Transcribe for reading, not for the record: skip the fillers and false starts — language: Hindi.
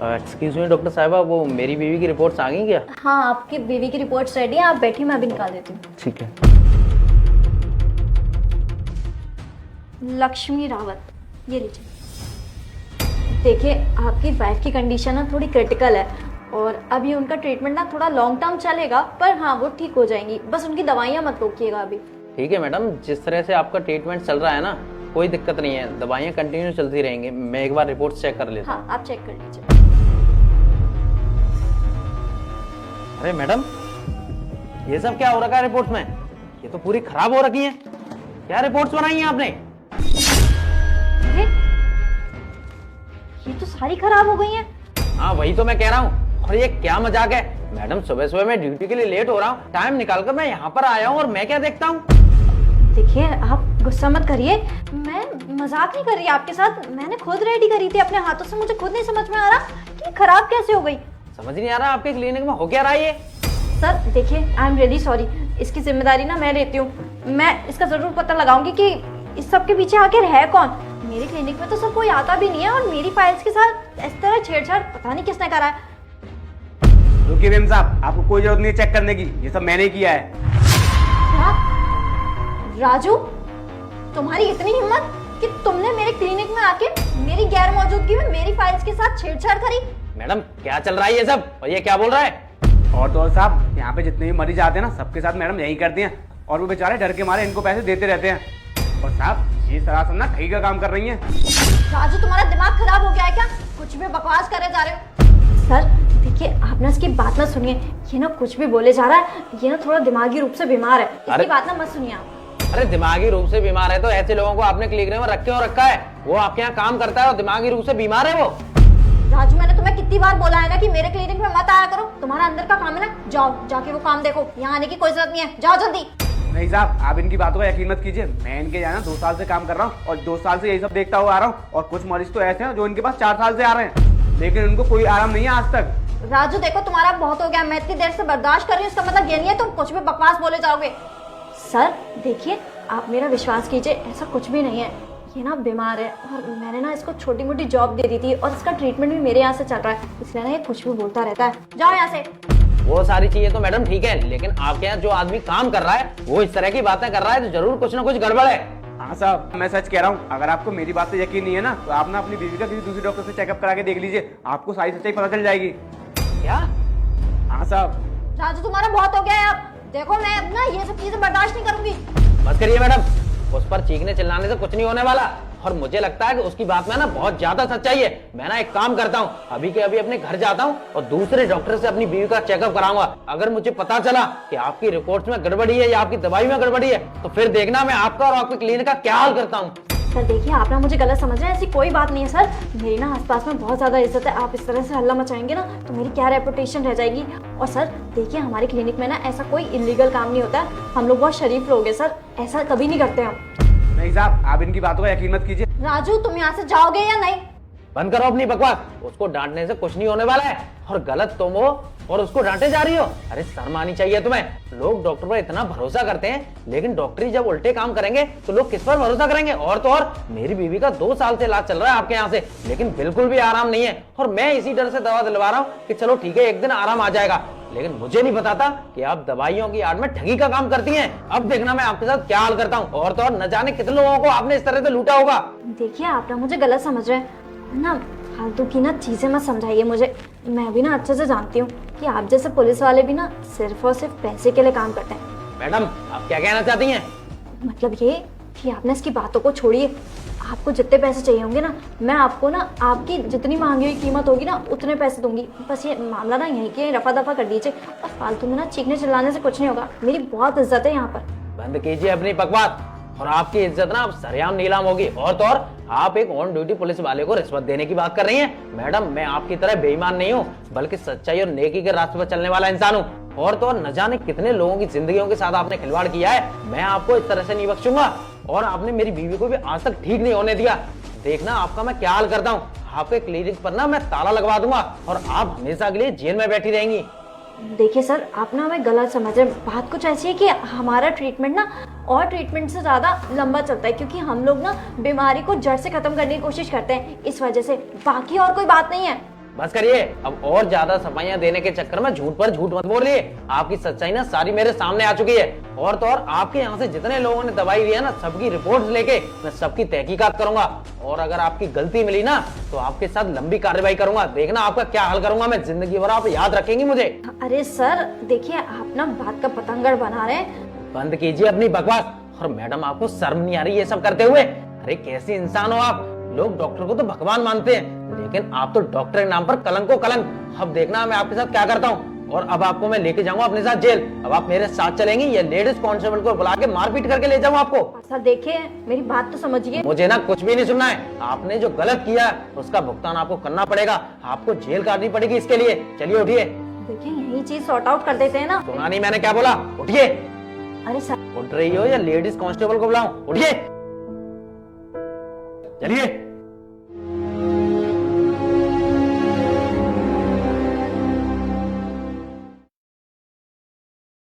एक्सक्यूज मी डॉक्टर साहिबा, वो मेरी बीवी की रिपोर्ट्स आ गई क्या? हाँ, आपकी बीवी की रिपोर्ट्स रेडी है, आप बैठिए, मैं अभी निकाल देती हूँ। ठीक है। लक्ष्मी रावत, ये लीजिए। देखिए, आपकी वाइफ की कंडीशन ना थोड़ी क्रिटिकल है और अभी उनका ट्रीटमेंट ना थोड़ा लॉन्ग टर्म चलेगा, पर हाँ वो ठीक हो जाएंगी, बस उनकी दवाइयाँ मत रोकिएगा अभी। ठीक है मैडम, जिस तरह से आपका ट्रीटमेंट चल रहा है ना, कोई दिक्कत नहीं है, दवाइयाँ कंटिन्यू चलती रहेंगी। मैं एक बार रिपोर्ट चेक कर लेता हूँ। हाँ, आप चेक कर लीजिए। अरे मैडम, ये सब क्या हो रखा है रिपोर्ट्स में? ये तो पूरी खराब हो रखी है। क्या रिपोर्ट्स बनाई हैं आपने? अरे, ये तो सारी खराब हो गई हैं। हाँ वही तो मैं कह रहा हूँ। और ये क्या मजाक है मैडम, सुबह सुबह मैं ड्यूटी के लिए लेट हो रहा हूँ, टाइम निकालकर मैं यहाँ पर आया हूँ और मैं क्या देखता हूँ? देखिए, आप गुस्सा मत करिए, मैं मजाक नहीं कर रही आपके साथ, मैंने खुद रेडी करी थी अपने हाथों से, मुझे खुद नहीं समझ में आ रहा कि खराब कैसे हो गई। समझ नहीं आ रहा आपके क्लिनिक में हो क्या रहा है ये? सर देखिए, आई एम रियली सॉरी, इसकी जिम्मेदारी ना मैं लेती हूँ। मैं इसका जरूर पता लगाऊंगी कि इस सब के पीछे आखिर है कौन। मेरे क्लिनिक में तो सर कोई आता भी नहीं है और मेरी फाइल्स के साथ इस तरह छेड़छाड़ पता नहीं किसने करा है। रुकिए मेम साहब, आपको कोई जरूरत नहीं है चेक करने की, ये सब मैंने किया है। राजू, तुम्हारी इतनी हिम्मत कि तुमने मेरे क्लिनिक में आके मेरी गैर मौजूदगी में मेरी फाइल्स के साथ छेड़छाड़ करी? मैडम क्या चल रहा है ये सब, और ये क्या बोल रहा है? और तो और साहब, यहाँ पे जितने भी मरीज आते हैं ना, सबके साथ मैडम यही करती हैं और वो बेचारे डर के मारे इनको पैसे देते रहते हैं। और साहब, ये सरासर ना ठगी का काम कर रही हैं। राजू, तुम्हारा दिमाग खराब हो गया है क्या? कुछ भी बकवास करे जा रहे हो। सर देखिए, आप ना इसकी बात ना सुनिए, ये ना कुछ भी बोले जा रहा है, ये ना थोड़ा दिमागी रूप से बीमार है, इसकी बात ना मत सुनिए आप। अरे दिमागी रूप से बीमार है तो ऐसे लोगों को आपने क्लिनिक में रखा है? वो आपके यहाँ काम करता है और दिमागी रूप से बीमार है वो? राजू, मैंने तुम्हें कितनी बार बोला है ना कि मेरे क्लिनिक में मत आया करो, तुम्हारा अंदर का काम है ना, जाओ जाके वो काम देखो, यहाँ आने की कोई जरूरत नहीं है, जाओ जल्दी। नहीं साहब, आप इनकी बातों का यकीन मत कीजिए, मैं इनके यहाँ 2 साल से काम कर रहा हूँ और 2 साल से यही सब देखता हुआ आ रहा हूँ। और कुछ मरीज तो ऐसे हैं जो इनके पास 4 साल से आ रहे हैं, लेकिन उनको कोई आराम नहीं है आज तक। राजू देखो, तुम्हारा बहुत हो गया, मैं इतनी देर से बर्दाश्त कर रही हूँ, इसका मतलब ये नहीं है तुम कुछ भी बकवास बोले जाओगे। सर देखिए, आप मेरा विश्वास कीजिए, ऐसा कुछ भी नहीं है, ये ना बीमार है और मैंने ना इसको छोटी मोटी जॉब दे दी थी और इसका ट्रीटमेंट भी मेरे यहाँ से चल रहा है, इसलिए ना ये कुछ भी बोलता रहता है। जाओ यहाँ से। वो सारी चीजें तो मैडम ठीक है, लेकिन आपके यहाँ जो आदमी काम कर रहा है वो इस तरह की बातें कर रहा है तो जरूर कुछ ना कुछ गड़बड़ है। हाँ साहब, मैं सच कह रहा हूँ, अगर आपको मेरी बात पे यकीन नहीं है ना, तो आप ना अपनी बीवी का किसी दूसरे डॉक्टर से चेकअप करा के देख लीजिए, आपको सारी सच्चाई पता चल जाएगी। क्या? हाँ साहब। राजू, तुम्हारा बहुत हो गया है, अब देखो मैं अब ना ये सब चीजें बर्दाश्त नहीं करूंगी। बस करिए मैडम, उस पर चीखने चिल्लाने से कुछ नहीं होने वाला और मुझे लगता है कि उसकी बात में ना बहुत ज्यादा सच्चाई है। मैं ना एक काम करता हूँ, अभी के अभी अपने घर जाता हूँ और दूसरे डॉक्टर से अपनी बीवी का चेकअप कराऊंगा। अगर मुझे पता चला कि आपकी रिपोर्ट्स में गड़बड़ी है या आपकी दवाई में गड़बड़ी है तो फिर देखना मैं आपका और आपके क्लिनिक का क्या हाल करता हूँ। सर देखिए, आप ना मुझे गलत समझ रहे हैं, ऐसी कोई बात नहीं है सर, मेरी ना आसपास में बहुत ज़्यादा इज्जत है, आप इस तरह से हल्ला मचाएंगे ना तो मेरी क्या रेपुटेशन रह जाएगी। और सर देखिए, हमारे क्लिनिक में ना ऐसा कोई इलीगल काम नहीं होता है, हम लोग बहुत शरीफ लोग हैं सर, ऐसा कभी नहीं करते हम। नहीं साहब, आप इनकी बातों का यकीन मत कीजिए। राजू, तुम यहाँ से जाओगे या नहीं? बंद करो अपनी बकवास, उसको डांटने से कुछ नहीं होने वाला है और गलत तुम हो और उसको डांटे जा रही हो। अरे शर्म आनी चाहिए तुम्हें। लोग डॉक्टर पर इतना भरोसा करते हैं, लेकिन डॉक्टरी जब उल्टे काम करेंगे तो लोग किस पर भरोसा करेंगे? और तो और मेरी बीवी का 2 साल से इलाज चल रहा है आपके यहाँ से, लेकिन बिल्कुल भी आराम नहीं है और मैं इसी डर से दवा दिलवा रहा हूँ कि चलो ठीक है एक दिन आराम आ जाएगा, लेकिन मुझे नहीं पता था कि आप दवाइयों की आड़ में ठगी का काम करती हैं। अब देखना मैं आपके साथ क्या हाल करता हूँ। और तो और न जाने कितने लोगों को आपने इस तरह से लूटा होगा। देखिए, आप ना मुझे गलत समझ रहे हैं ना, फालतू की ना चीजें मत समझाइए मुझे, मैं भी ना अच्छे से जानती हूँ कि आप जैसे पुलिस वाले भी ना सिर्फ और सिर्फ पैसे के लिए काम करते हैं। मैडम आप क्या कहना चाहती हैं? मतलब ये कि आपने इसकी बातों को छोड़िए, आपको जितने पैसे चाहिए होंगे ना, मैं आपको ना आपकी जितनी मांगी हुई कीमत होगी ना उतने पैसे दूंगी। बस ये मामला ना यहीं के रफा दफा कर दीजिए और फालतू में ना चीखने चिल्लाने से कुछ नहीं होगा, मेरी बहुत इज्जत है यहाँ पर। बंद कीजिए अपनी बकवास और आपकी इज्जत ना अब सरेआम नीलाम होगी। और तो और आप एक ऑन ड्यूटी पुलिस वाले को रिश्वत देने की बात कर रही हैं। मैडम मैं आपकी तरह बेईमान नहीं हूँ, बल्कि सच्चाई और नेकी के रास्ते पर चलने वाला इंसान हूँ। और तो और न जाने कितने लोगों की जिंदगियों के साथ आपने खिलवाड़ किया है, मैं आपको इस तरह से नहीं बख्शूंगा। और आपने मेरी बीवी को भी आज तक ठीक नहीं होने दिया। देखना आपका मैं क्या हाल करता हूँ। आपके क्लिनिक पर ना मैं ताला लगवा दूंगा और आप हमेशा के लिए जेल में बैठी रहेंगी। देखिए सर, आप ना हमें गलत समझ रहे हैं। बात कुछ ऐसी है कि हमारा ट्रीटमेंट ना और ट्रीटमेंट से ज़्यादा लंबा चलता है, क्योंकि हम लोग ना बीमारी को जड़ से ख़त्म करने की कोशिश करते हैं, इस वजह से, बाकी और कोई बात नहीं है। बस करिए, अब और ज्यादा सफाइयां देने के चक्कर में झूठ पर झूठ मत बोलिए। आपकी सच्चाई ना सारी मेरे सामने आ चुकी है। और तो और आपके यहाँ से जितने लोगों ने दवाई ली है ना, सबकी रिपोर्ट्स लेके मैं सबकी तहकीकात करूंगा। और अगर आपकी गलती मिली ना तो आपके साथ लंबी कार्रवाई करूंगा। देखना आपका क्या हाल करूंगा मैं, जिंदगी भर आप याद रखेंगी मुझे। अरे सर देखिए, आप ना बात का पतंगड़ बना रहे हैं। बंद कीजिए अपनी बकवास। और मैडम, आपको शर्म नहीं आ रही ये सब करते हुए? अरे कैसी इंसान हो आप। लोग डॉक्टर को तो भगवान मानते हैं, लेकिन आप तो डॉक्टर के नाम पर कलंको कलंक। अब देखना मैं आपके साथ क्या करता हूँ। और अब आपको मैं लेके जाऊंगा अपने साथ जेल। अब आप मेरे साथ चलेंगी या लेडीज कांस्टेबल को बुला के मारपीट करके ले जाऊं आपको? सर देखिए, मेरी बात तो समझिए। मुझे ना कुछ भी नहीं सुनना है। आपने जो गलत किया उसका भुगतान आपको करना पड़ेगा। आपको जेल काटनी पड़ेगी इसके लिए। चलिए उठिए। देखिए, यही चीज सॉर्ट आउट कर देते हैं ना। सुना नहीं मैंने क्या बोला? उठिए। अरे सर, उठ रही हो या लेडीज कांस्टेबल को बुलाऊं? उठिए, चलिए।